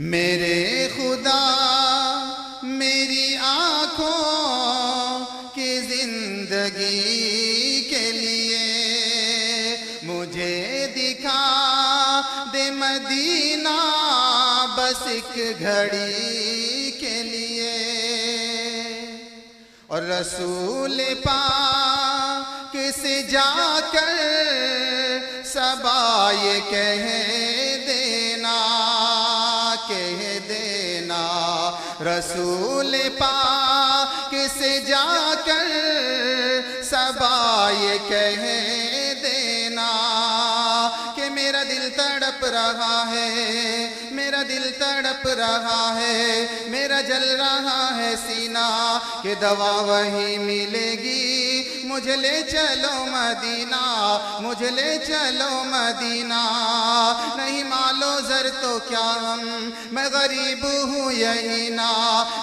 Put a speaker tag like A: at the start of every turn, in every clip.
A: میرے خدا میری آنکھوں کی زندگی کے لیے مجھے دکھا دے مدینہ بس ایک گھڑی کے لیے، اور رسول پاک سے جا کر صبا یہ کہہ دینا رسول پاک سے جا کر صبا یہ کہہ دینا کہ میرا دل تڑپ رہا ہے، میرا دل تڑپ رہا ہے، میرا جل رہا ہے سینہ کہ دوا وہیں ملے گی، مجھے لے چلو مدینہ، مجھے لے چلو مدینہ، نہیں مالو زر تو کیا ہم، میں غریب ہوں یہی نا،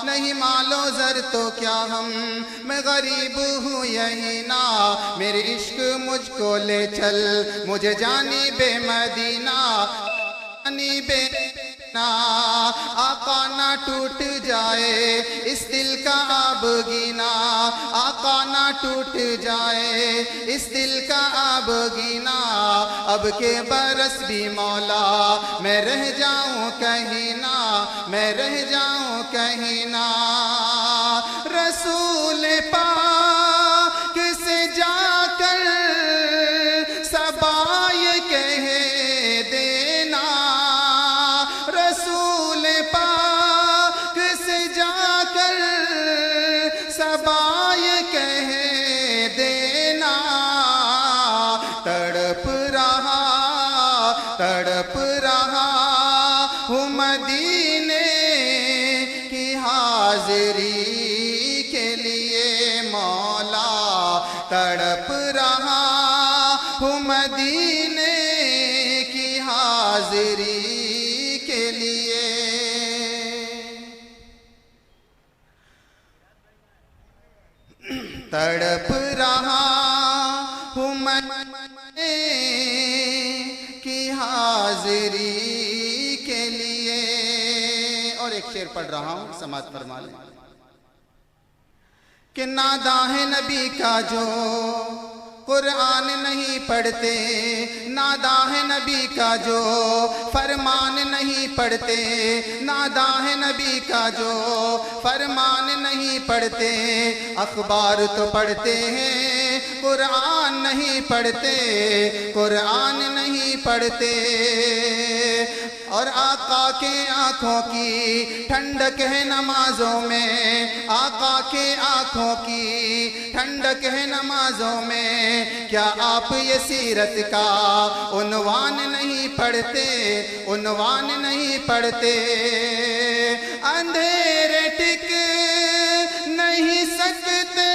A: نہیں مالو زر تو کیا ہم، میں غریب ہوں یہی نا، میرے عشق مجھ کو لے چل، مجھے جانب مدینہ، جانب آقا نہ ٹوٹ جائے اس دل کا آب گینا، آقا نہ ٹوٹ جائے اس دل کا آب گینا، اب کے برس بھی مولا میں رہ جاؤں کہیں نہ، میں رہ جاؤں کہیں نہ، رسول پاک سے جا کر صبا یہ کہہ دینا، رسول پاک سے جا کر صبا یہ کہہ دینا، تڑپ رہا ہوں مدینے کی حاضری کے لیے مولا، تڑپ رہا ہوں مدینے کی حاضری کے لیے، تڑپ رہا ہوں مدینے کی حاضری کے لیے، اور ایک شعر پڑھ رہا ہوں سماعت فرما لیں کہ ناداں ہے نبی کا جو قرآن نہیں پڑھتے، ناداں ہے نبی کا جو فرمان نہیں پڑھتے، ناداں ہے نبی کا جو فرمان نہیں پڑھتے، اخبار تو پڑھتے ہیں قرآن نہیں پڑھتے، قرآن نہیں پڑھتے، اور آقا کے آنکھوں کی ٹھنڈک ہے نمازوں میں، آقا کے آنکھوں کی ٹھنڈک ہے نمازوں میں، کیا آپ یہ سیرت کا عنوان نہیں پڑھتے، عنوان نہیں پڑھتے، اندھیرے ٹک نہیں سکتے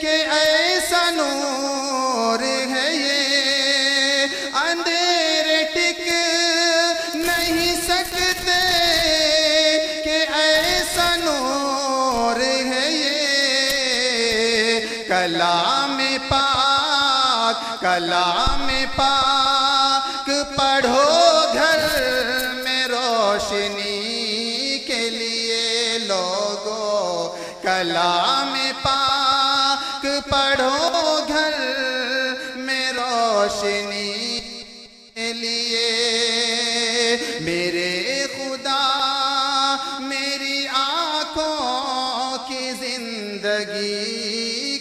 A: کہ ایسا نور ہے یہ، اندھیرے ٹک نہیں سکتے کہ ایسا نور ہے یہ، کلام پاک، کلام پاک پڑھو گھر میں روشنی کے لیے لوگو، کلام پاک پڑھو گھر میں روشنی کے لیے، میرے خدا میری آنکھوں کی زندگی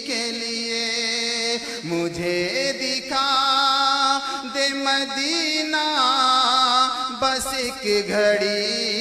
A: کے لیے مجھے دکھا دے مدینہ بس ایک گھڑی